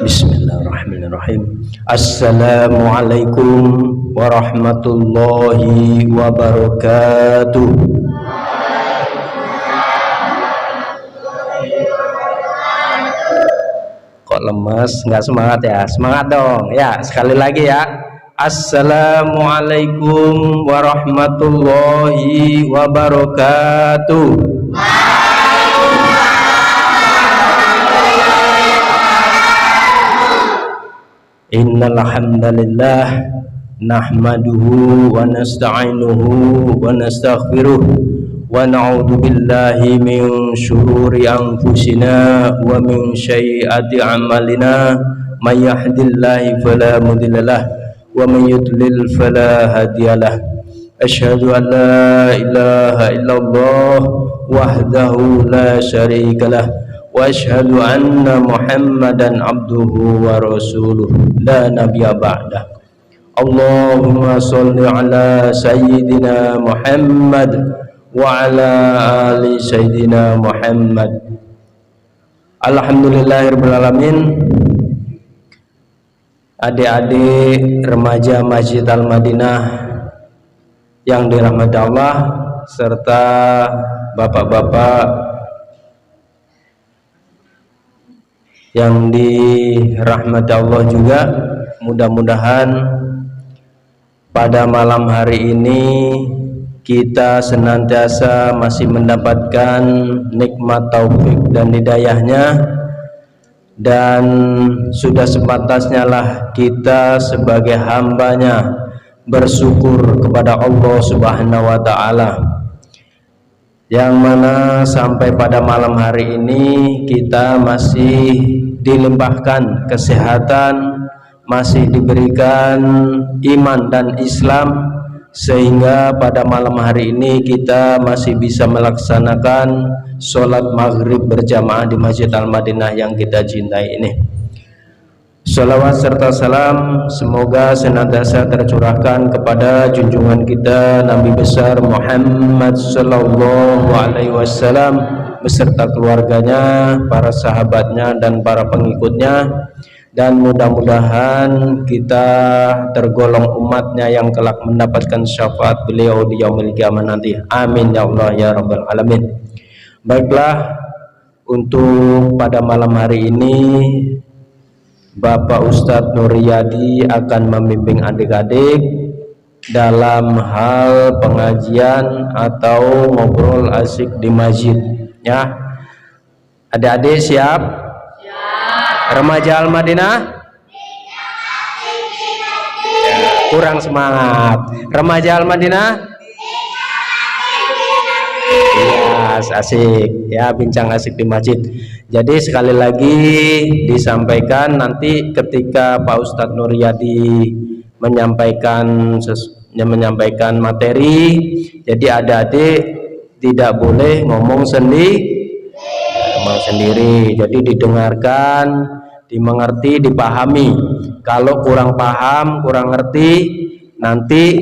Bismillahirrahmanirrahim. Assalamualaikum warahmatullahi wabarakatuh. Kok lemes? Nggak semangat ya? Semangat dong. Ya, sekali lagi ya. Assalamualaikum warahmatullahi wabarakatuh. Innal hamdalillah nahmaduhu wa nasta'inuhu wa nastaghfiruh wa na'udzu billahi min syururi anfusina wa min sayyiati a'malina may yahdihillahu fala mudhillalah wa may yudlil fala hadiyalah. Asyhadu an la ilaha illallah wahdahu la syarikalah wa asyhadu anna Muhammadan abduhu wa rasuluh la nabiyya ba'dah. Allahumma sholli ala sayyidina Muhammad wa ala ali sayyidina Muhammad. Alhamdulillahirabbil alamin. Adik-adik remaja Masjid Al-Madinah yang dirahmati Allah serta bapak-bapak yang dirahmati Allah juga, mudah-mudahan pada malam hari ini kita senantiasa masih mendapatkan nikmat taufik dan hidayahnya, dan sudah sepantasnya lah kita sebagai hambanya bersyukur kepada Allah Subhanahu wa ta'ala, yang mana sampai pada malam hari ini kita masih dilimpahkan kesehatan, masih diberikan iman dan Islam, sehingga pada malam hari ini kita masih bisa melaksanakan sholat maghrib berjamaah di Masjid Al-Madinah yang kita cintai ini. Sholawat serta salam semoga senantiasa tercurahkan kepada junjungan kita Nabi besar Muhammad sallallahu alaihi wasallam beserta keluarganya, para sahabatnya dan para pengikutnya, dan mudah-mudahan kita tergolong umatnya yang kelak mendapatkan syafaat beliau di yaumil qiyamah nanti. Amin ya Allah ya rabbal alamin. Baiklah, untuk pada malam hari ini Bapak Ustadz Nuryadi akan membimbing adik-adik dalam hal pengajian atau ngobrol asik di masjid, ya. Adik-adik siap? Siap. Remaja Al-Madinah? Kurang semangat. Remaja Al-Madinah? Yes, asik ya, bincang asik di masjid. Jadi sekali lagi disampaikan, nanti ketika Pak Ustadz Nuryadi menyampaikan materi, jadi adik-adik tidak boleh ngomong sendiri, jadi didengarkan, dimengerti, dipahami. Kalau kurang paham, kurang ngerti, nanti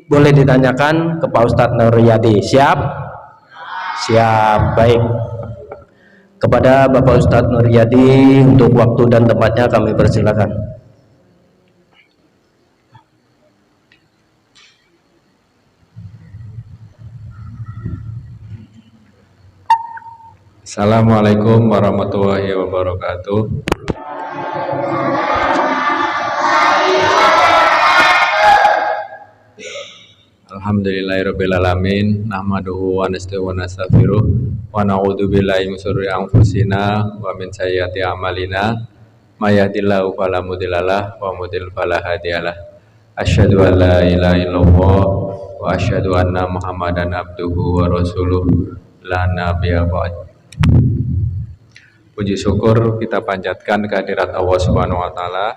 boleh ditanyakan ke Pak Ustadz Nuryadi. Siap? Siap. Baik, kepada Bapak Ustadz Nuryadi untuk waktu dan tempatnya kami persilakan. Assalamualaikum warahmatullahi wabarakatuh. Alhamdulillahirabbil alamin, nahmaduhu wa nasta'inuhu wa nastaghfiruh wa na'udzu billahi min syururi anfusina wa min sayyiati a'malina may yahdihillahu fala mudhillalah wa may yudhlil fala hadiyalah. Asyhadu an la ilaha illallah wa asyhadu anna Muhammadan abduhu wa rasuluh la nabiyya ba'd. Puji syukur kita panjatkan kehadirat Allah Subhanahu wa taala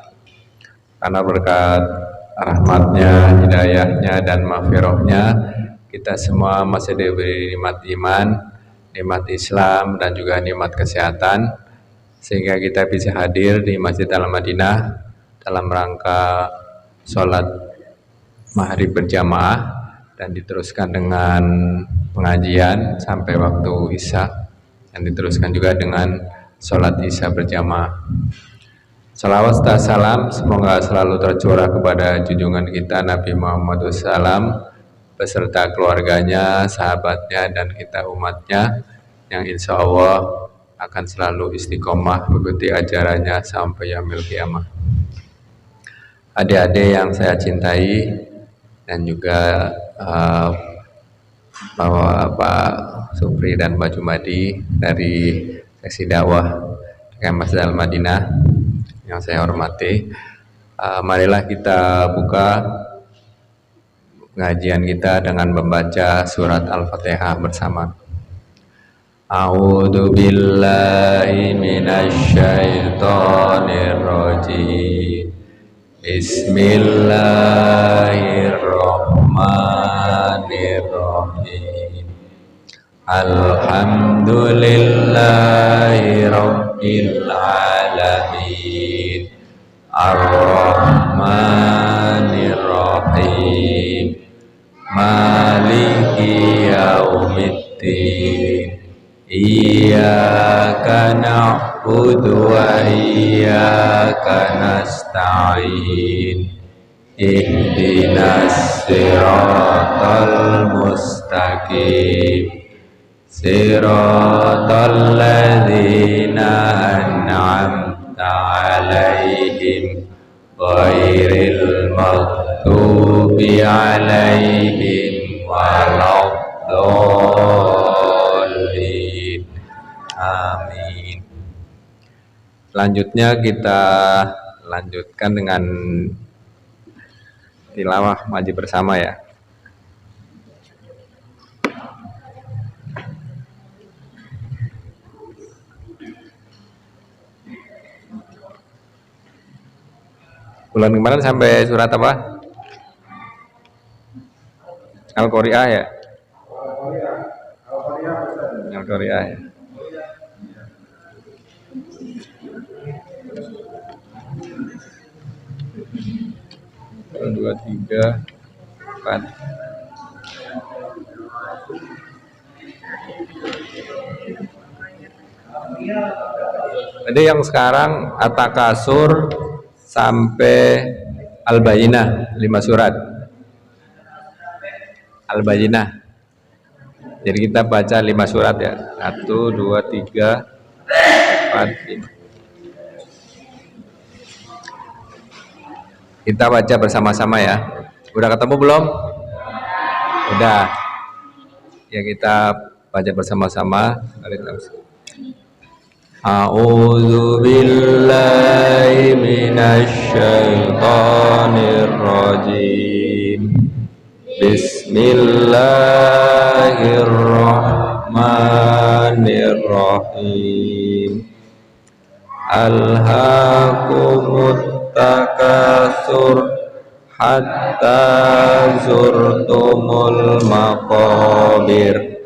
karena berkat rahmatnya, hidayahnya dan maghfirahnya kita semua masih diberi nikmat iman, nikmat Islam dan juga nikmat kesehatan, sehingga kita bisa hadir di Masjid Al-Madinah dalam rangka sholat maghrib berjamaah dan diteruskan dengan pengajian sampai waktu isya, dan diteruskan juga dengan sholat isya berjamaah. Salawat dan salam semoga selalu tercurah kepada junjungan kita Nabi Muhammad SAW beserta keluarganya, sahabatnya, dan kita umatnya yang insya Allah akan selalu istiqomah mengikuti ajarannya sampai yaumil qiyamah. Adik-adik yang saya cintai dan juga Pak Supri dan Mbak Jumadi dari seksi dakwah Masjid Al-Madinah yang saya hormati, marilah kita buka pengajian kita dengan membaca surat Al-Fatihah bersama. A'udzu billahi minasy syaithanir rajim. Bismillahirrahmanirrahim. Alhamdulillahi rabbil alamin. Ar-Rahmanir Rahim. Maliki yaumiddin. Iyyaka na'budu wa iyyaka nasta'in. Ihdinas siratal mustaqim. Siratal ladzina an'amta 'alaihim ghairil maghdubi 'alaihim waladdallin. Amin. Selanjutnya kita lanjutkan dengan tilawah ngaji bersama ya. Bulan kemarin sampai surat apa? Al-Qari'ah ya? Al-Qari'ah ya. Dua, tiga, empat. Jadi yang sekarang At-Takasur sampai Al-Bayyinah 5 surat. Al-Bayyinah. Jadi kita baca 5 surat ya. 1, 2, 3, 4, 5. Kita baca bersama-sama ya. Udah ketemu belum? Udah. Ya kita baca bersama-sama. A'udzu billahi minasy syaithanir rajim. Bismillahirrahmanirrahim. Alhaakumut takasur hatta zurtumul maqabir.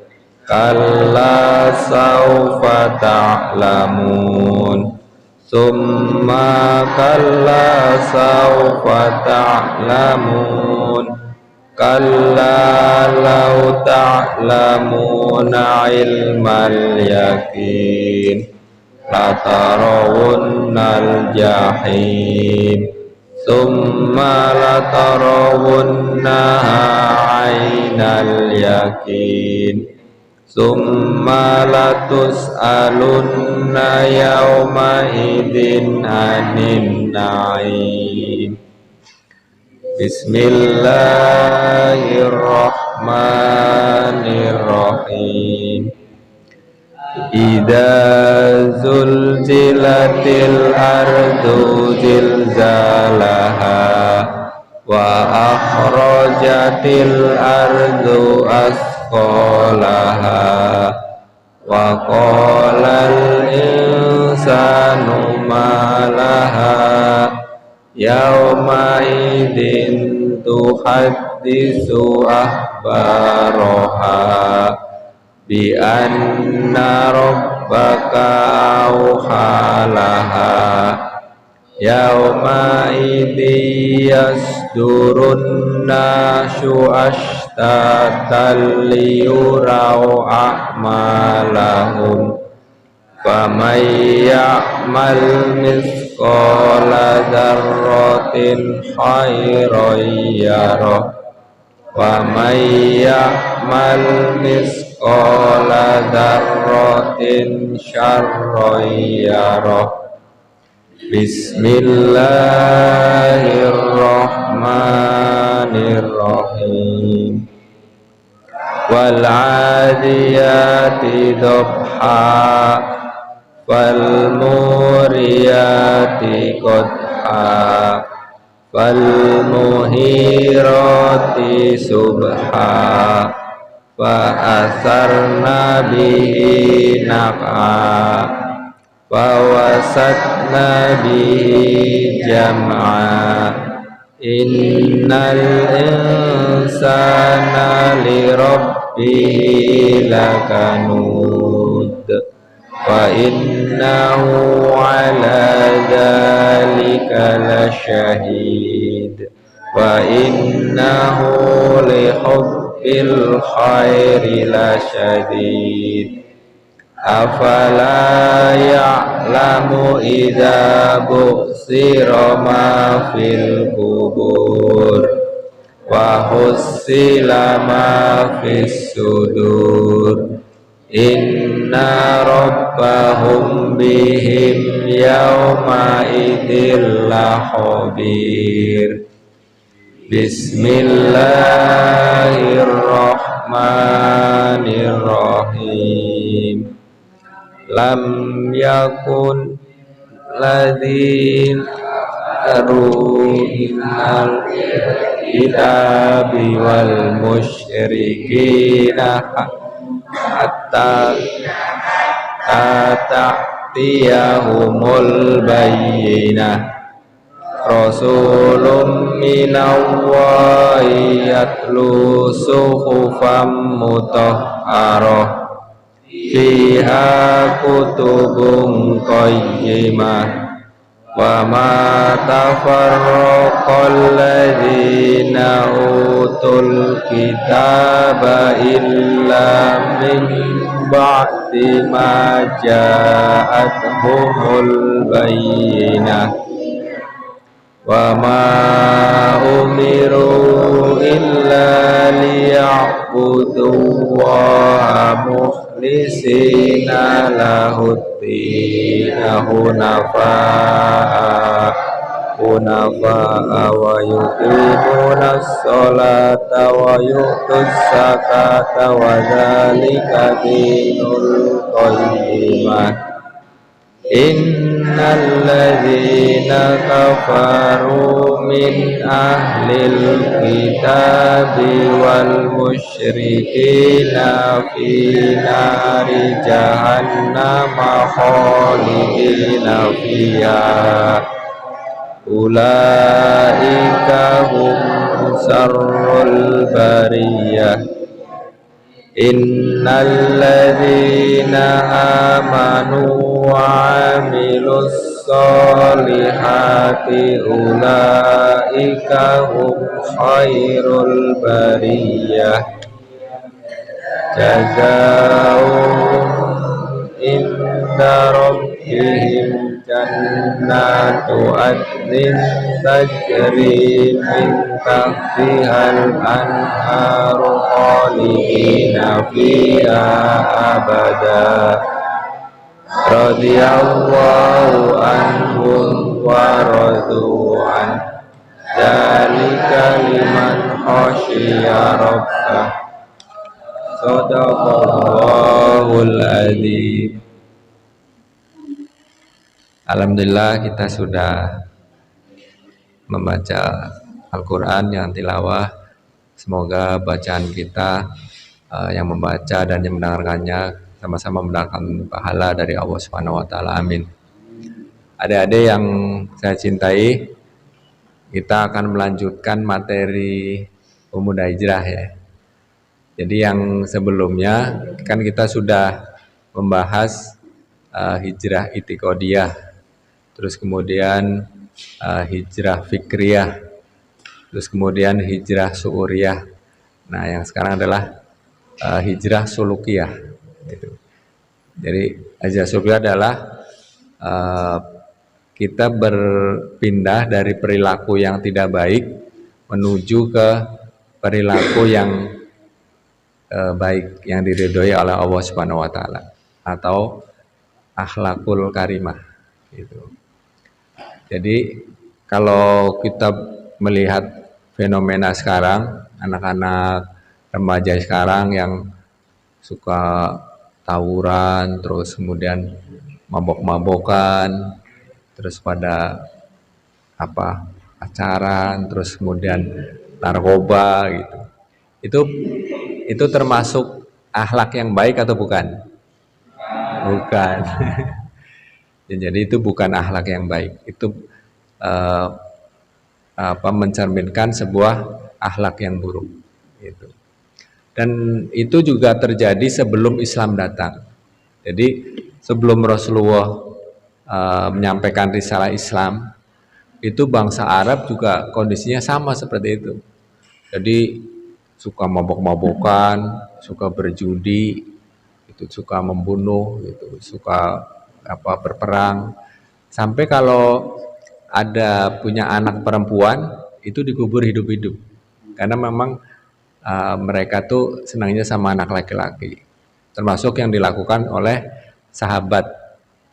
Kalla sawfa ta'lamun. Summa kalla sawfa ta'lamun. Kalla law ta'lamuna ilmal yakin. Latarawunnal jahim. Summa latarawunnaha aynal yakin. Summa latus'alunna yawma idzin 'anin na'im. Bismillahirrahmanirrahim. Idza zulzilatil ardu zilzalaha wa akhrajatil ardu asqalaha wa qalal insanu ma laha yawma idzin tuhaddisu akhbaraha bi anna rabbaka awhalaha yauma idzi yasdurun nasu ashtatan liyurau a'malahum فمن يعمل مثقال ذرة خيرا يره ومن يعمل مثقال ذرة شرا يره بسم الله الرحمن الرحيم والعاديات ضبحا فالموريات قدحا فالمهيرات سبحا فأثرن به نقعا فوسطن به جمعا إن الإنسان لربه لكنود وإنه على ذلك لشهيد وإنه لحب الخير لشديد أفلا يعلم إذا بؤثر ما في القبور وحصل ما في الصدور إن ربهم بهم يومئذ لخبير بسم الله الرحمن الرحيم لم يكن الذين أروا الكتاب والمشركين حتى تأتيهم البينة رسول من الله يتلو صحفا مطهرة فيها كتب قيمة وما تفرق الذين أوتوا الكتاب إلا من بعد ما جاءتهم البينة وما أمروا إلا ليعبدوا الله مخلصين له الدين حنفاء ويقيمون الصلاة ويؤتوا الزكاة وذلك دين القيمة إن الذين كفروا من أهل الكتاب والمشركين في نار جهنم خالدين فيها أولئك هم شر البرية إن الذين آمنوا وعملوا الصالحات أولئك هم خير البرية جزاؤهم عند ربهم جنات عدن تجري من تحتها الأنهار خالدين فيها أبدا رضي الله عنهم ورضوا عنه ذلك لمن خشي ربه Sadaqallahul adzim. Alhamdulillah kita sudah membaca Al-Quran yang tilawah. Semoga bacaan kita yang membaca dan yang mendengarkannya sama-sama mendapatkan pahala dari Allah Subhanahu wa taala. Amin. Adik-adik yang saya cintai, kita akan melanjutkan materi pemuda hijrah ya. Jadi yang sebelumnya kan kita sudah membahas hijrah itiqodiyah, terus kemudian hijrah fikriyah, terus kemudian hijrah su'uriyah. Nah yang sekarang adalah hijrah sulukiyah gitu. Jadi azza syukri adalah kita berpindah dari perilaku yang tidak baik menuju ke perilaku yang baik yang diridhoi oleh Allah Subhanahu wa taala atau akhlakul karimah gitu. Jadi kalau kita melihat fenomena sekarang, anak-anak remaja sekarang yang suka tawuran, terus kemudian mabok-mabokan, terus pada pacaran, terus kemudian narkoba gitu. Itu termasuk akhlak yang baik atau bukan? Bukan. Jadi itu bukan akhlak yang baik. Itu mencerminkan sebuah akhlak yang buruk. Gitu. Dan itu juga terjadi sebelum Islam datang. Jadi sebelum Rasulullah menyampaikan risalah Islam, itu bangsa Arab juga kondisinya sama seperti itu. Jadi suka mabok-mabokan, suka berjudi, itu suka membunuh, itu suka berperang. Sampai kalau ada punya anak perempuan itu dikubur hidup-hidup. Karena memang mereka tuh senangnya sama anak laki-laki. Termasuk yang dilakukan oleh sahabat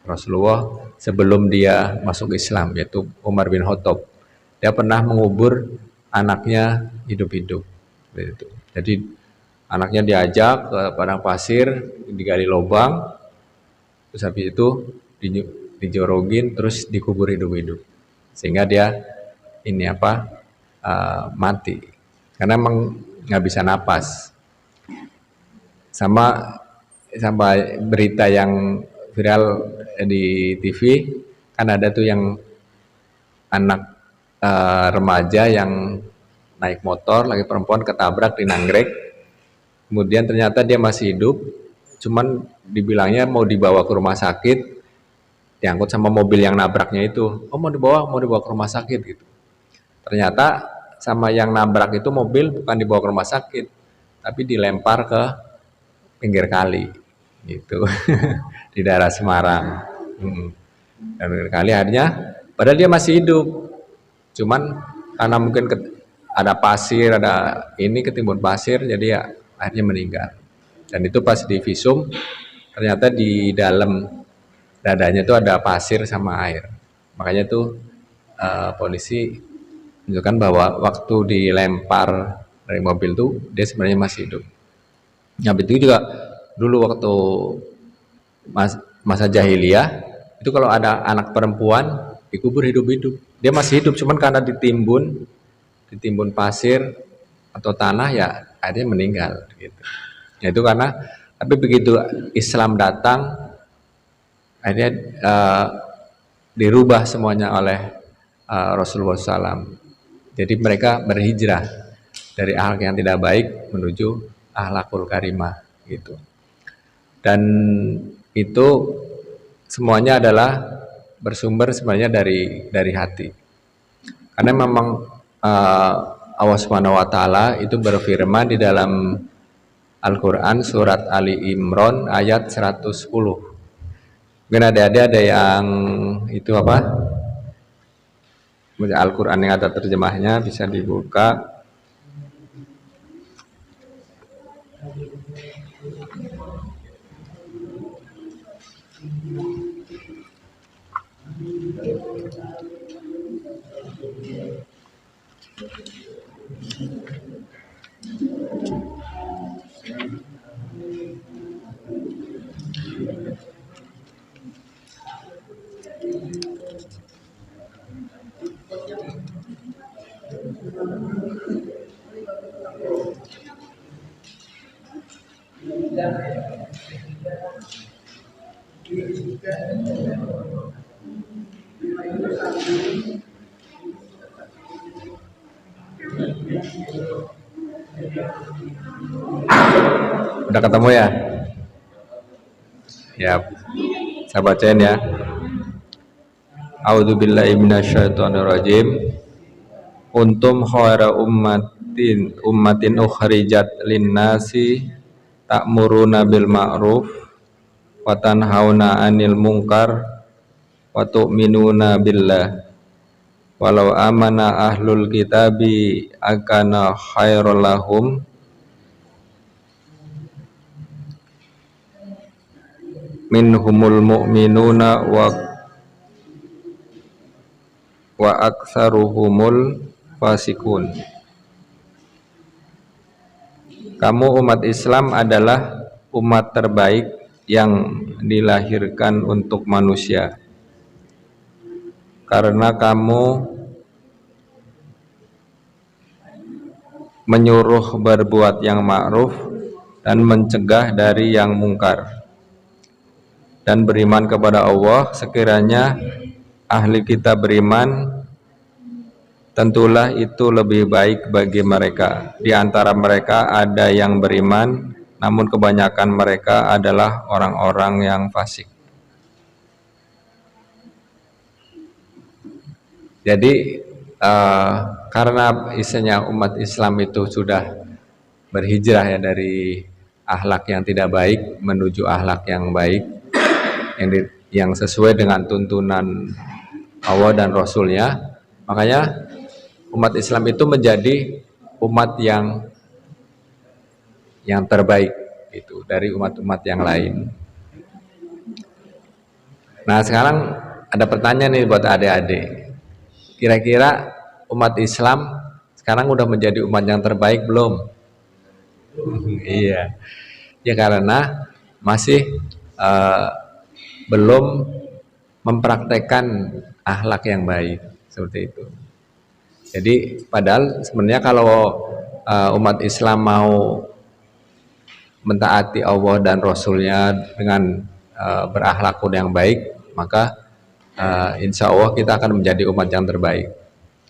Rasulullah sebelum dia masuk Islam, yaitu Umar bin Khattab. Dia pernah mengubur anaknya hidup-hidup. Jadi anaknya diajak ke padang pasir, digali lubang, terus habis itu dijorogin, terus dikubur hidup-hidup, sehingga dia mati, karena emang nggak bisa napas. Sama berita yang viral di TV, kan ada tuh yang anak remaja yang naik motor, lagi perempuan ketabrak di Nagreg, kemudian ternyata dia masih hidup, cuman dibilangnya mau dibawa ke rumah sakit, diangkut sama mobil yang nabraknya itu, mau dibawa ke rumah sakit gitu. Ternyata sama yang nabrak itu mobil bukan dibawa ke rumah sakit, tapi dilempar ke pinggir kali gitu. Di daerah Semarang. Dan pinggir kali akhirnya, padahal dia masih hidup, cuman karena mungkin ada pasir, ada ketimbun pasir, jadi ya akhirnya meninggal. Dan itu pas di visum, ternyata di dalam dadanya itu ada pasir sama air. Makanya tuh polisi menunjukkan bahwa waktu dilempar dari mobil tuh dia sebenarnya masih hidup. Nah, itu juga dulu waktu masa jahiliyah itu kalau ada anak perempuan dikubur hidup-hidup, dia masih hidup, cuman karena ditimbun pasir atau tanah, ya akhirnya meninggal gitu. Ya itu karena, tapi begitu Islam datang akhirnya dirubah semuanya oleh Rasulullah SAW. Jadi mereka berhijrah dari akhlak yang tidak baik menuju akhlakul karimah gitu. Dan itu semuanya adalah bersumber sebenarnya dari hati. Karena memang Allah Subhanahu wa taala itu berfirman di dalam Al-Qur'an surat Ali Imran ayat 110. Mungkin ada yang itu Al-Qur'an yang ada terjemahnya, bisa dibuka. Udah ketemu ya? Ya, saya bacain ya. A'udzubillahi minasyaitonirrajim. Untum khaira ummatin ukhrijat linnasi ta'muruna bil ma'ruf wa tanhauna 'anil munkar wa tu'minuna billah. Walau amana ahlul kitabi akana khairul lahum minhumul mu'minuna wa aktsaruhumul fasikun. Kamu umat Islam adalah umat terbaik yang dilahirkan untuk manusia, karena kamu menyuruh berbuat yang ma'ruf dan mencegah dari yang mungkar, dan beriman kepada Allah. Sekiranya ahli kitab beriman, tentulah itu lebih baik bagi mereka. Di antara mereka ada yang beriman, namun kebanyakan mereka adalah orang-orang yang fasik. Jadi karena isinya umat Islam itu sudah berhijrah ya dari akhlak yang tidak baik menuju akhlak yang baik, yang sesuai dengan tuntunan Allah dan Rasulnya, makanya umat Islam itu menjadi umat yang terbaik itu dari umat-umat yang lain. Nah, sekarang ada pertanyaan nih buat adik-adik. Kira-kira umat Islam sekarang udah menjadi umat yang terbaik belum? Iya. Ya karena masih belum mempraktekkan akhlak yang baik seperti itu. Jadi padahal sebenarnya kalau umat Islam mau mentaati Allah dan Rasulnya dengan berakhlak yang baik, maka insya Allah kita akan menjadi umat yang terbaik.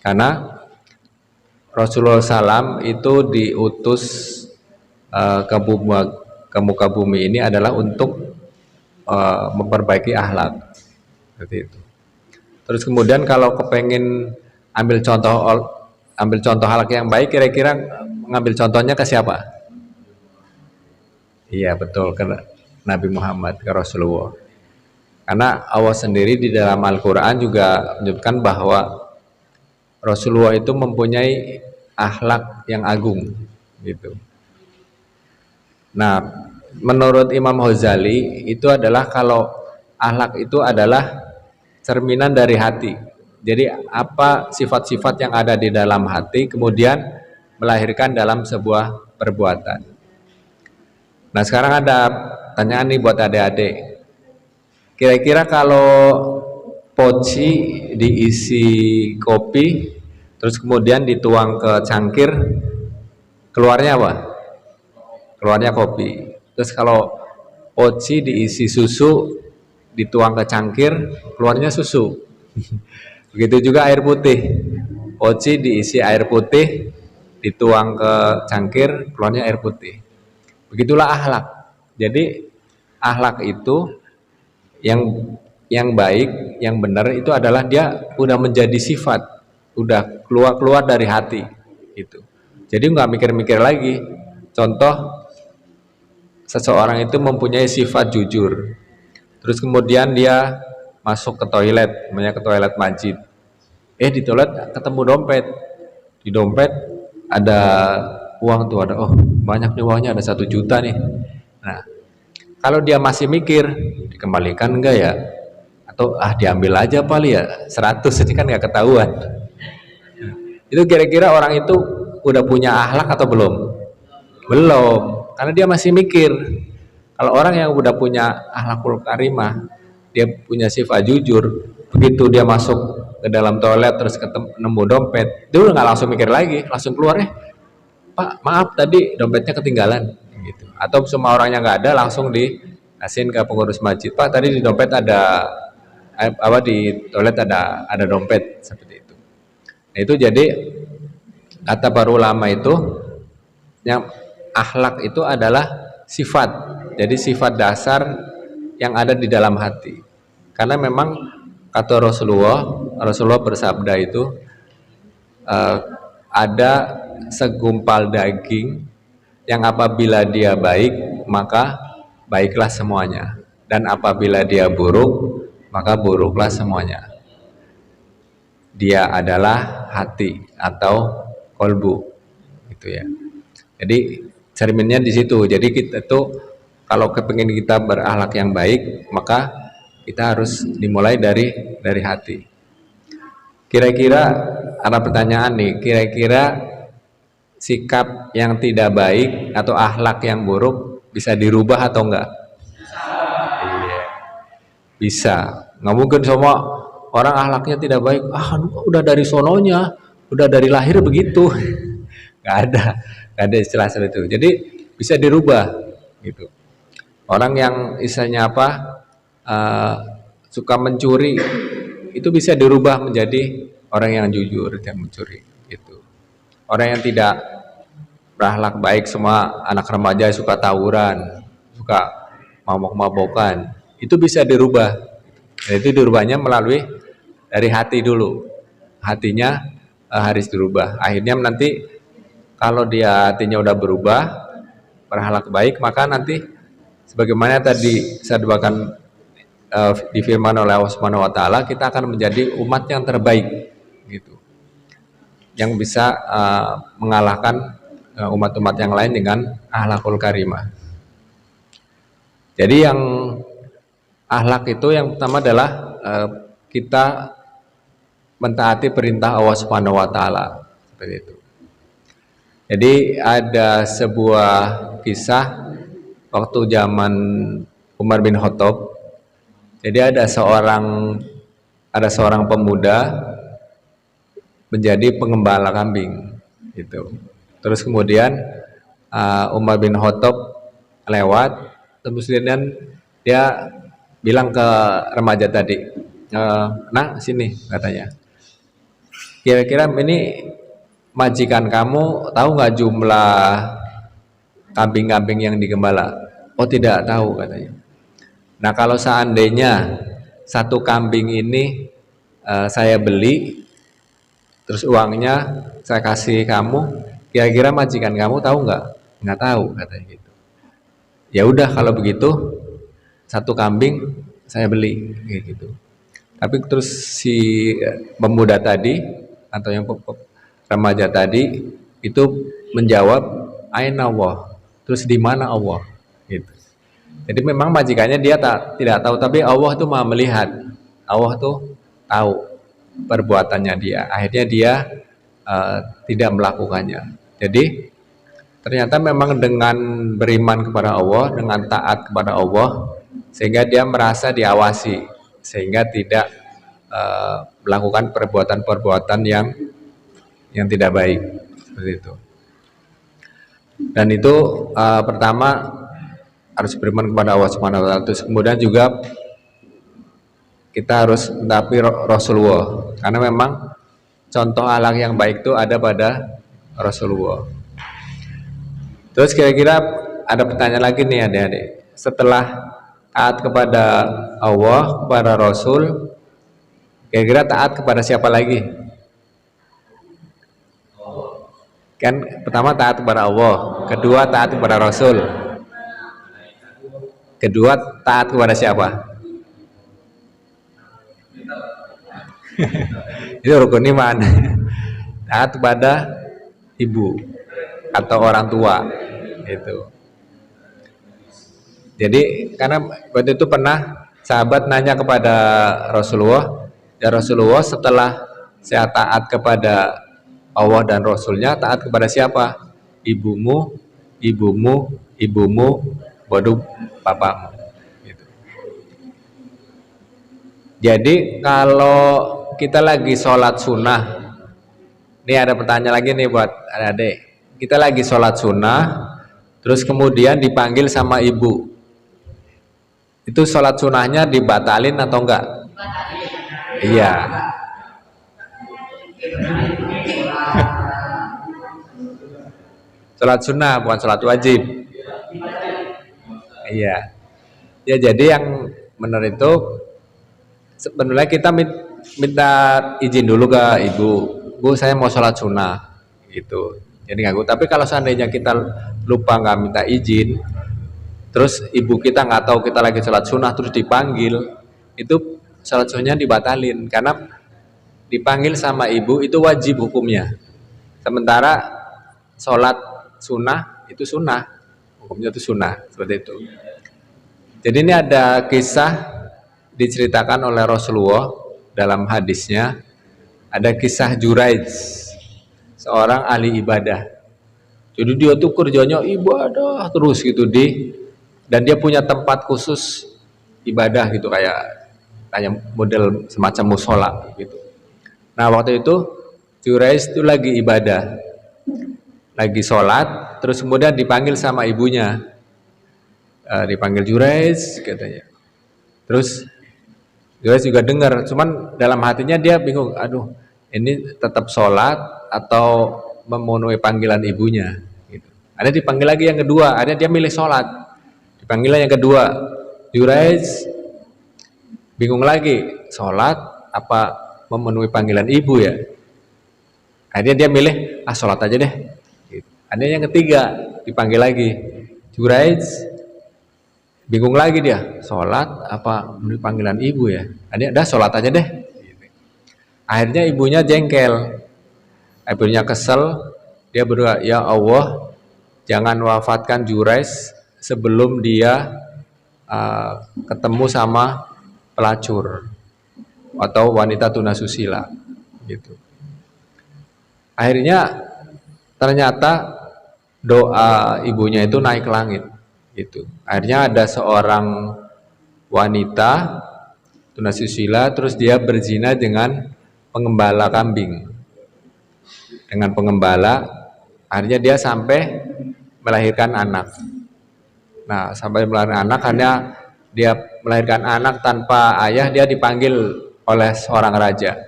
Karena Rasulullah SAW itu diutus ke muka bumi ini adalah untuk memperbaiki akhlak, seperti itu. Terus kemudian kalau kepengen ambil contoh akhlak yang baik, kira-kira mengambil contohnya ke siapa? Iya betul, ke Nabi Muhammad, ke Rasulullah. Karena Allah sendiri di dalam Al-Quran juga menyebutkan bahwa Rasulullah itu mempunyai akhlak yang agung gitu. Nah, menurut Imam Ghazali itu adalah kalau akhlak itu adalah cerminan dari hati. Jadi apa sifat-sifat yang ada di dalam hati kemudian melahirkan dalam sebuah perbuatan. Nah, sekarang ada pertanyaan nih buat adik-adik. Kira-kira kalau poci diisi kopi terus kemudian dituang ke cangkir, keluarnya apa? Keluarnya kopi. Terus kalau poci diisi susu dituang ke cangkir, keluarnya susu. Begitu juga air putih. Poci diisi air putih dituang ke cangkir, keluarnya air putih. Begitulah akhlak. Jadi akhlak itu yang baik, yang benar itu adalah dia udah menjadi sifat, udah keluar dari hati itu. Jadi nggak mikir-mikir lagi. Contoh, seseorang itu mempunyai sifat jujur, terus kemudian dia masuk ke toilet, namanya ke toilet masjid. Di toilet ketemu dompet, di dompet ada uang tuh, ada banyak nih uangnya, ada 1 juta nih. Nah, kalau dia masih mikir dikembalikan enggak ya, atau diambil aja kali ya 100, ini kan nggak ketahuan. Itu kira-kira orang itu udah punya akhlak atau belum? Belum, karena dia masih mikir. Kalau orang yang udah punya akhlakul karimah, dia punya sifat jujur, begitu dia masuk ke dalam toilet terus nemu dompet, dia udah nggak langsung mikir lagi, langsung keluar, Pak maaf tadi dompetnya ketinggalan gitu. Atau semua orangnya nggak ada, langsung dikasihin ke pengurus masjid, Pak tadi di dompet ada di toilet ada dompet, seperti itu. Nah, itu jadi kata para ulama itu yang akhlak itu adalah sifat. Jadi sifat dasar yang ada di dalam hati. Karena memang kata Rasulullah bersabda itu ada segumpal daging yang apabila dia baik maka baiklah semuanya. dan apabila dia buruk, maka buruklah semuanya. Dia adalah hati atau kolbu, gitu ya. Jadi cerminnya di situ. Jadi kita tuh kalau kepingin kita berakhlak yang baik, maka kita harus dimulai dari hati. Kira-kira ada pertanyaan nih, kira-kira sikap yang tidak baik atau akhlak yang buruk bisa dirubah atau enggak? Iya, bisa. Nggak mungkin semua orang akhlaknya tidak baik, udah dari sononya, udah dari lahir begitu. Nggak ada istilah seperti itu. Jadi bisa dirubah, gitu. Orang yang istilahnya suka mencuri, itu bisa dirubah menjadi orang yang jujur, tidak mencuri, gitu. Orang yang tidak berakhlak baik, semua anak remaja suka tawuran, suka mabok-mabokan, itu bisa dirubah. Dan itu dirubahnya melalui dari hati dulu. Hatinya harus dirubah. Akhirnya nanti kalau dia hatinya udah berubah, berakhlak baik, maka nanti sebagaimana tadi saya doakan difirman oleh Allah Subhanahu wa taala, kita akan menjadi umat yang terbaik, gitu. Yang bisa mengalahkan umat-umat yang lain dengan akhlakul karimah. Jadi yang akhlak itu yang pertama adalah kita mentaati perintah Allah Subhanahu wa taala, seperti itu. Jadi ada sebuah kisah waktu zaman Umar bin Khattab. Jadi ada seorang pemuda menjadi pengembala kambing, gitu. Terus kemudian Umar bin Khattab lewat, terus kemudian dia bilang ke remaja tadi, "Nah, sini," katanya. "Kira-kira ini majikan kamu tahu nggak jumlah kambing-kambing yang digembala?" "Oh, tidak tahu," katanya. "Nah, kalau seandainya satu kambing ini saya beli, terus uangnya saya kasih kamu, kira-kira majikan kamu tahu nggak?" "Nggak tahu," katanya gitu. "Ya udah kalau begitu satu kambing saya beli," kayak gitu. Tapi terus si pemuda tadi atau yang remaja tadi itu menjawab, "Aina Allah," terus di mana Allah, gitu. Jadi memang majikannya dia tidak tahu, tapi Allah tuh Maha melihat. Allah tuh tahu perbuatannya dia. Akhirnya dia tidak melakukannya. Jadi ternyata memang dengan beriman kepada Allah, dengan taat kepada Allah, sehingga dia merasa diawasi, sehingga tidak melakukan perbuatan-perbuatan yang tidak baik, seperti itu. Dan itu pertama harus beriman kepada Allah Subhanahu wa taala. Terus kemudian juga kita harus mentaati Rasulullah, karena memang contoh akhlak yang baik itu ada pada Rasulullah. Terus kira-kira ada pertanyaan lagi nih adik-adik. Setelah taat kepada Allah, kepada Rasul, kira-kira taat kepada siapa lagi? Kan pertama taat kepada Allah, kedua taat kepada Rasul, kedua taat kepada siapa? Itu rukun iman. Taat kepada ibu atau orang tua, itu. Jadi karena waktu itu pernah sahabat nanya kepada Rasulullah, "Ya Rasulullah, setelah saya taat kepada Allah dan Rasulnya, taat kepada siapa?" "Ibumu, ibumu, ibumu, baru bapakmu." Gitu. Jadi kalau kita lagi sholat sunnah, ini ada pertanyaan lagi nih buat adik-adik. Kita lagi sholat sunnah, terus kemudian dipanggil sama ibu, itu sholat sunnahnya dibatalin atau enggak? Iya. Sholat sunnah, bukan sholat wajib. Iya. Ya, jadi yang benar itu sebenarnya kita minta izin dulu ke ibu, "Bu, saya mau sholat sunnah," gitu. Jadi nggak. Tapi kalau seandainya kita lupa nggak minta izin, terus ibu kita nggak tahu kita lagi sholat sunnah terus dipanggil, itu sholat sunnahnya dibatalin karena dipanggil sama ibu itu wajib hukumnya. Sementara sholat sunnah itu sunnah, hukumnya itu sunnah, seperti itu. Jadi ini ada kisah diceritakan oleh Rasulullah dalam hadisnya, ada kisah Juraij, seorang ahli ibadah. Jadi dia tuh kerjanya ibadah terus gitu dan dia punya tempat khusus ibadah gitu, kayak model semacam musola gitu. Nah waktu itu Juraij itu lagi ibadah, lagi sholat, terus kemudian dipanggil sama ibunya, dipanggil Juraij katanya. Terus Juraij juga dengar, cuman dalam hatinya dia bingung, aduh ini tetap sholat atau memenuhi panggilan ibunya gitu. Ada dipanggil lagi yang kedua, ada dia milih sholat, dipanggil yang kedua. Juraij bingung lagi, sholat apa memenuhi panggilan ibu ya. Akhirnya dia milih sholat aja deh gitu. Ada yang ketiga dipanggil lagi, Juraij bingung lagi dia, sholat apa memenuhi panggilan ibu ya. Ada sholat aja deh. Akhirnya ibunya jengkel, ibunya kesel, dia berdoa, ya Allah jangan wafatkan Juraij sebelum dia ketemu sama pelacur atau wanita tunasusila gitu. Akhirnya ternyata doa ibunya itu naik ke langit gitu. Akhirnya ada seorang wanita tunasusila, terus dia berzina dengan pengembala kambing. Dengan pengembala, akhirnya dia sampai melahirkan anak. Nah, sampai melahirkan anak, hanya dia melahirkan anak tanpa ayah, dia dipanggil oleh seorang raja.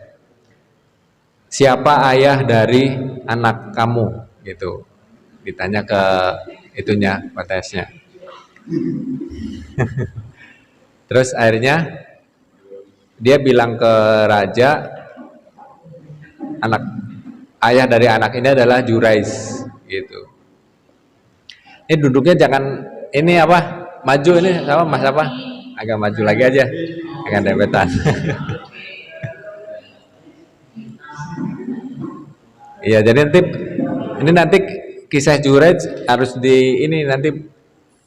Siapa ayah dari anak kamu? Gitu. Ditanya ke itunya, PTS-nya. Terus akhirnya dia bilang ke raja, ayah dari anak ini adalah Juraij gitu. Ini duduknya jangan ini apa maju ini apa mas apa agak maju lagi aja, agak dempetan. Iya, jadi nanti kisah Juraij harus nanti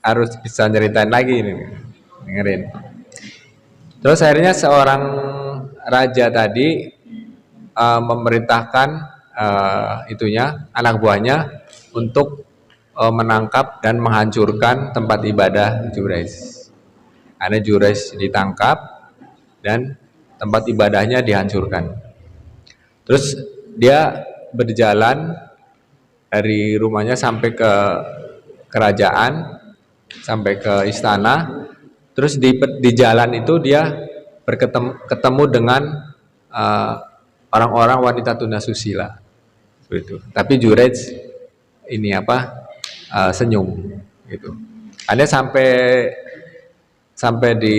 harus bisa ceritain lagi ini, dengerin. Terus akhirnya seorang raja tadi memerintahkan anak buahnya untuk menangkap dan menghancurkan tempat ibadah Juraij. Karena Juraij ditangkap dan tempat ibadahnya dihancurkan. Terus dia berjalan dari rumahnya sampai ke kerajaan, sampai ke istana. Terus di jalan itu dia ketemu dengan orang-orang wanita tunasusila gitu. Tapi Juraij ini senyum gitu. Ada sampai di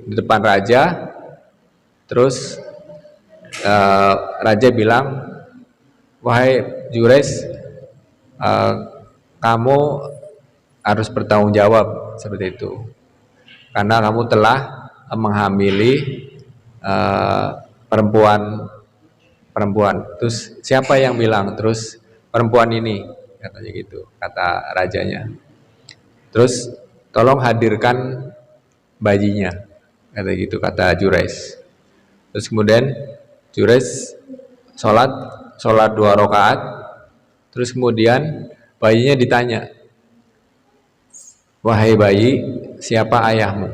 depan raja, terus raja bilang, wahai Juraij, kamu harus bertanggung jawab seperti itu, karena kamu telah menghamili perempuan. Terus siapa yang bilang? Terus perempuan ini, katanya gitu, kata rajanya. Terus tolong hadirkan bayinya, kata gitu, kata Juraij. Terus kemudian Juraij sholat 2 rakaat. Terus kemudian bayinya ditanya, wahai bayi, siapa ayahmu?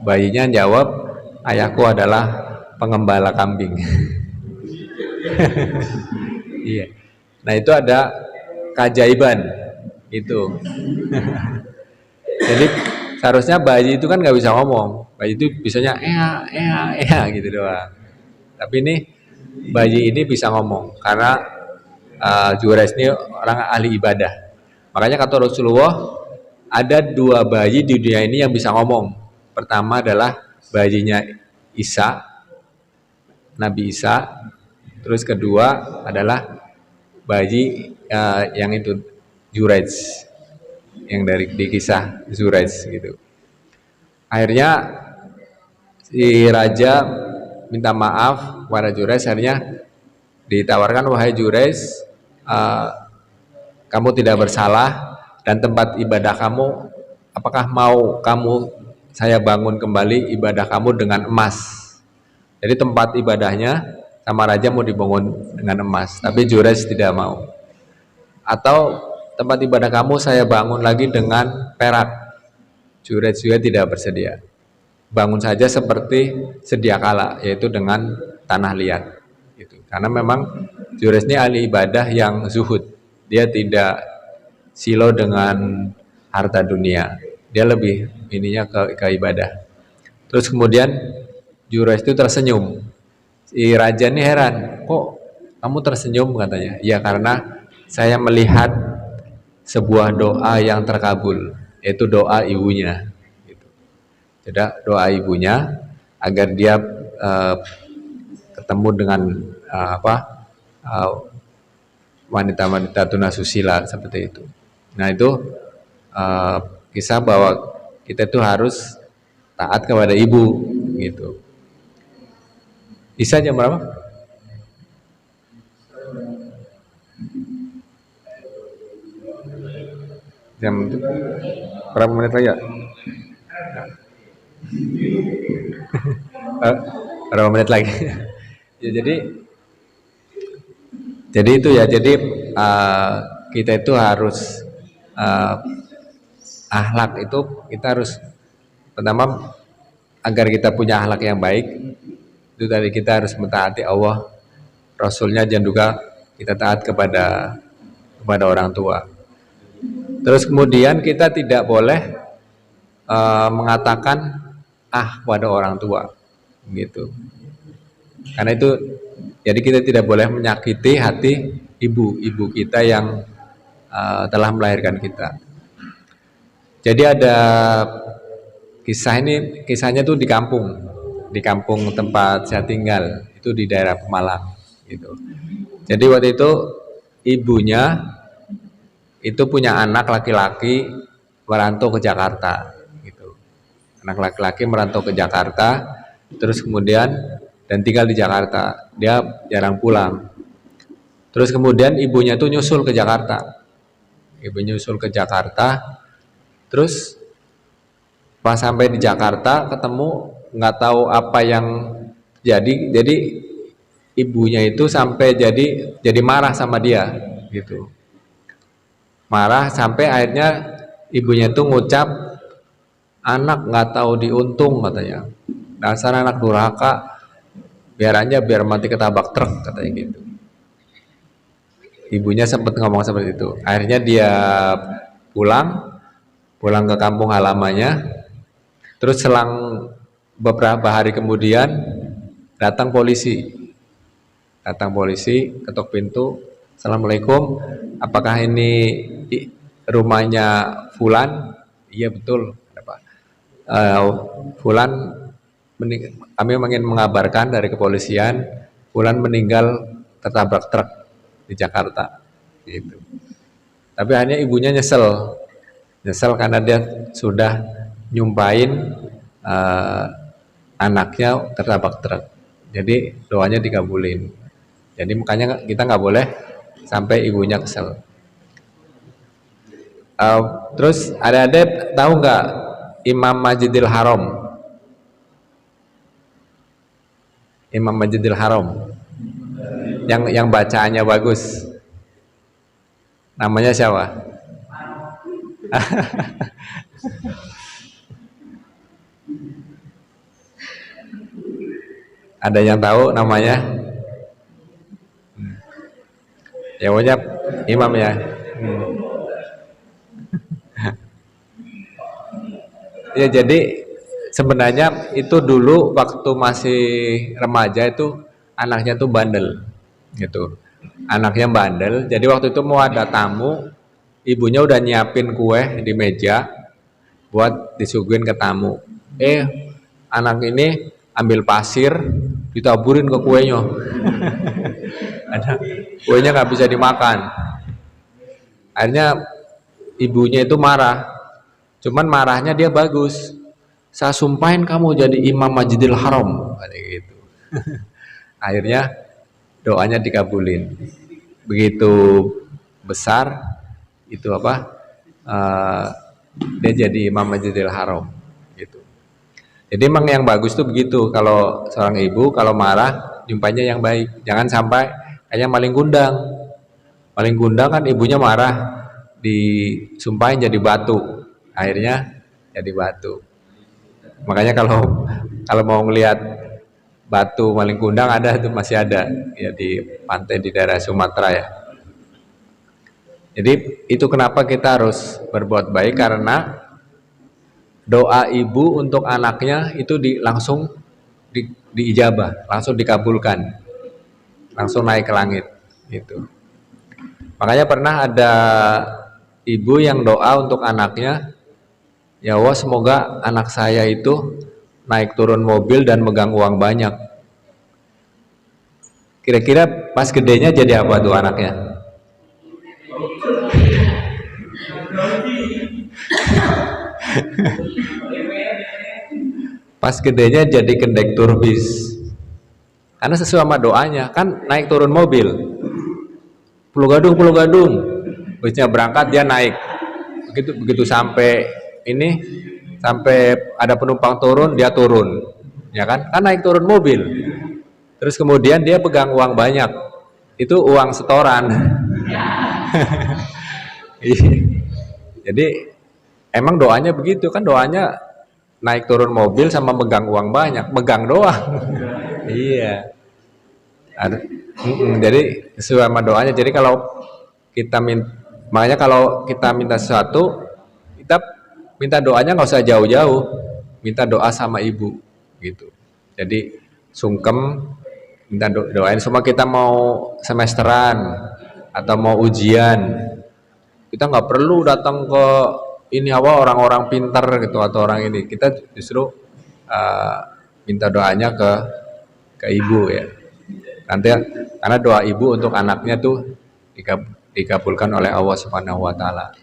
Bayinya jawab, ayahku adalah pengembala kambing. Iya. Nah itu ada keajaiban itu. Jadi seharusnya bayi itu kan nggak bisa ngomong, bayi itu bisanya gitu doang. Tapi ini bayi ini bisa ngomong karena Juraij ini orang ahli ibadah. Makanya kata Rasulullah, ada 2 bayi di dunia ini yang bisa ngomong. Pertama adalah bayinya Isa, Nabi Isa. Terus kedua adalah bayi yang itu Juraij. yang dari di kisah Juraij gitu. Akhirnya si raja minta maaf kepada Juraij, akhirnya ditawarkan, wahai Juraij, kamu tidak bersalah dan tempat ibadah kamu, apakah mau kamu saya bangun kembali ibadah kamu dengan emas? Jadi tempat ibadahnya sama raja mau dibangun dengan emas, tapi Juraij tidak mau. Atau tempat ibadah kamu saya bangun lagi dengan perak. Juraij juga tidak bersedia. Bangun saja seperti sedia kala, yaitu dengan tanah liat. Gitu. Karena memang Juraij ini ahli ibadah yang zuhud. Dia tidak silo dengan harta dunia. Dia lebih ininya ke ibadah. Terus kemudian Juraij itu tersenyum. Si raja ini heran, kok kamu tersenyum, katanya. Ya karena saya melihat sebuah doa yang terkabul, yaitu doa ibunya. Gitu. Jadi doa ibunya agar dia ketemu dengan wanita-wanita tunasusila seperti itu. Nah itu kisah bahwa kita itu harus taat kepada ibu gitu. Isa jam berapa? Jam berapa menit lagi ya? Berapa menit lagi? Ya, jadi itu ya, jadi kita itu harus akhlak itu kita harus pertama agar kita punya akhlak yang baik itu tadi kita harus mentaati Allah, Rasulnya, dan juga kita taat kepada orang tua. Terus kemudian kita tidak boleh mengatakan pada orang tua gitu, karena itu jadi kita tidak boleh menyakiti hati ibu kita yang telah melahirkan kita. Jadi ada kisahnya tuh di kampung tempat saya tinggal, itu di daerah Pemalang gitu. Jadi waktu itu ibunya itu punya anak laki-laki merantau ke Jakarta gitu. Anak laki-laki merantau ke Jakarta, terus kemudian dan tinggal di Jakarta, dia jarang pulang. Terus kemudian ibunya tuh nyusul ke Jakarta. Terus pas sampai di Jakarta ketemu, nggak tahu apa yang jadi ibunya itu sampai jadi marah sama dia gitu. Marah sampai akhirnya ibunya itu ngucap, anak nggak tahu diuntung, katanya. Dasar anak durhaka, biar mati ketabrak truk, katanya gitu. Ibunya sempat ngomong seperti itu. Akhirnya dia pulang ke kampung halamannya. Terus selang beberapa hari kemudian datang polisi, ketok pintu. Assalamualaikum, apakah ini rumahnya Fulan? Iya betul. Fulan, kami ingin mengabarkan dari kepolisian, Fulan meninggal tertabrak truk di Jakarta gitu. Tapi hanya ibunya nyesel karena dia sudah nyumpain anaknya tertabrak truk. Jadi doanya dikabulin. Jadi makanya kita nggak boleh sampai ibunya kesel. Terus ada tahu nggak Imam Masjidil Haram? Imam Masjidil Haram yang bacaannya bagus, namanya siapa? Ada yang tahu namanya? Ya pokoknya imam ya. Ya jadi sebenarnya itu dulu waktu masih remaja itu anaknya tuh bandel gitu. Anaknya bandel, jadi waktu itu mau ada tamu, ibunya udah nyiapin kue di meja buat disuguhin ke tamu. Anak ini ambil pasir ditaburin ke kuenya. Kuenya nggak bisa dimakan. Akhirnya ibunya itu marah, cuman marahnya dia bagus. Saya sumpahin kamu jadi imam Masjidil Haram, kayak gitu. Akhirnya doanya dikabulin. Begitu besar itu dia jadi imam Masjidil Haram, gitu. Jadi emang yang bagus tuh begitu. Kalau seorang ibu kalau marah jumpanya yang baik, jangan sampai kayak maling kundang. Maling kundang kan ibunya marah, disumpahin jadi batu, akhirnya jadi batu. Makanya kalau mau ngelihat batu maling kundang ada tuh, masih ada ya di pantai di daerah Sumatera ya. Jadi itu kenapa kita harus berbuat baik, karena doa ibu untuk anaknya itu langsung diijabah, langsung dikabulkan, langsung naik ke langit gitu. Makanya pernah ada ibu yang doa untuk anaknya, ya Allah semoga anak saya itu naik turun mobil dan megang uang banyak. Kira-kira pas gedenya jadi apa tuh anaknya? Pas gedenya jadi kondektur bis. Karena sesuai sama doanya, kan naik turun mobil. Pulau Gadung. Bisnya berangkat dia naik. Begitu sampai ada penumpang turun, dia turun. Ya kan? Kan naik turun mobil. Terus kemudian dia pegang uang banyak. Itu uang setoran. Jadi emang doanya begitu kan, doanya naik turun mobil sama megang uang banyak, megang doang. Iya. Jadi sesuai sama doanya. Jadi kalau makanya kalau kita minta sesuatu, kita minta doanya nggak usah jauh-jauh, minta doa sama ibu gitu. Jadi sungkem minta doain. Semua kita mau semesteran atau mau ujian, kita nggak perlu datang ke orang-orang pintar gitu atau orang ini. Kita justru minta doanya ke ibu ya. Nanti karena doa ibu untuk anaknya tuh dikabulkan oleh Allah Subhanahu wa taala.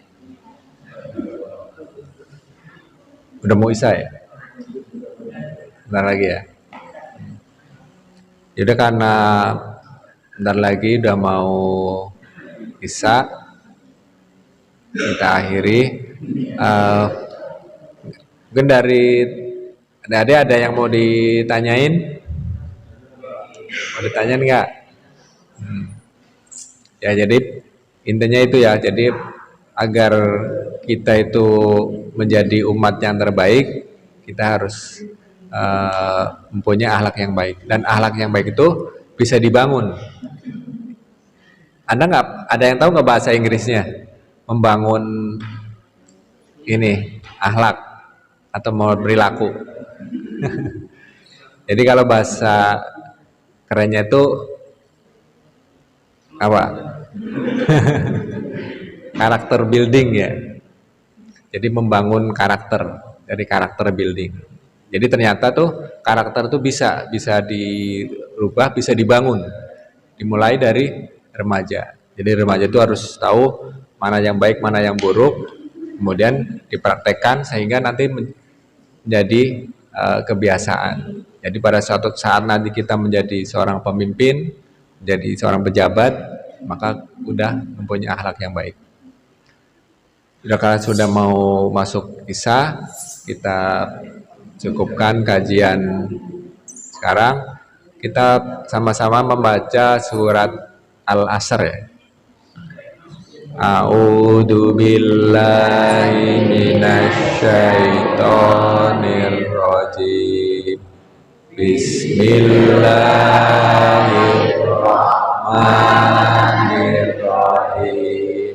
Udah mau isya ya? Bentar lagi ya. Yaudah, karena bentar lagi udah mau isya, kita akhiri. Mungkin dari ada yang mau ditanyain? Mau ditanyain nggak? Ya, jadi intinya itu ya. Jadi agar kita itu menjadi umat yang terbaik, kita harus mempunyai akhlak yang baik. Dan akhlak yang baik itu bisa dibangun. Ada yang tahu nggak bahasa Inggrisnya? Membangun akhlak atau mau perilaku. Jadi kalau bahasa kerennya itu apa? Karakter building ya. Jadi membangun karakter, dari karakter building. Jadi ternyata tuh karakter tuh bisa dirubah, bisa dibangun. Dimulai dari remaja. Jadi remaja itu harus tahu mana yang baik, mana yang buruk, kemudian dipraktekkan sehingga nanti menjadi kebiasaan. Jadi pada suatu saat nanti kita menjadi seorang pemimpin, menjadi seorang pejabat, maka udah mempunyai akhlak yang baik. Kalau sudah mau masuk isya, kita cukupkan kajian sekarang. Kita sama-sama membaca surat Al-Asr ya. A'udzu billahi minasyaitonir rajim. Bismillahirrahmanirrahim.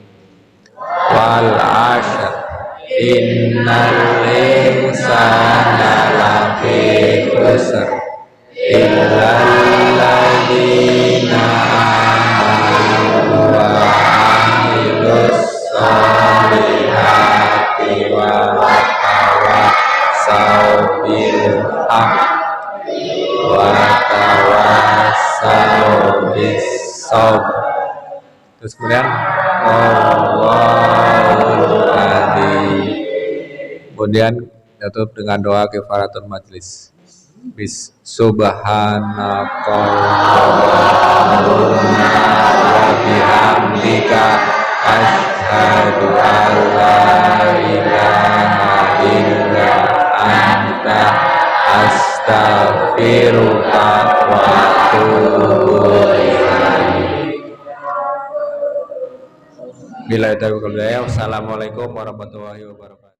Wal 'ashr innal insana lafi khusr illal ladzina amanu wa 'amilus sholihati wa tawassaw bil haqqi wa tawassaw bis sabr. Terus kemudian Sadaqallahul adzim. Kemudian tutup dengan doa kifaratul majlis. Subhanakallahumma wa bihamdika asyhadu an la ilaha illa anta astaghfiruka wa atubu ilaik. Wassalamualaikum warahmatullahi wabarakatuh.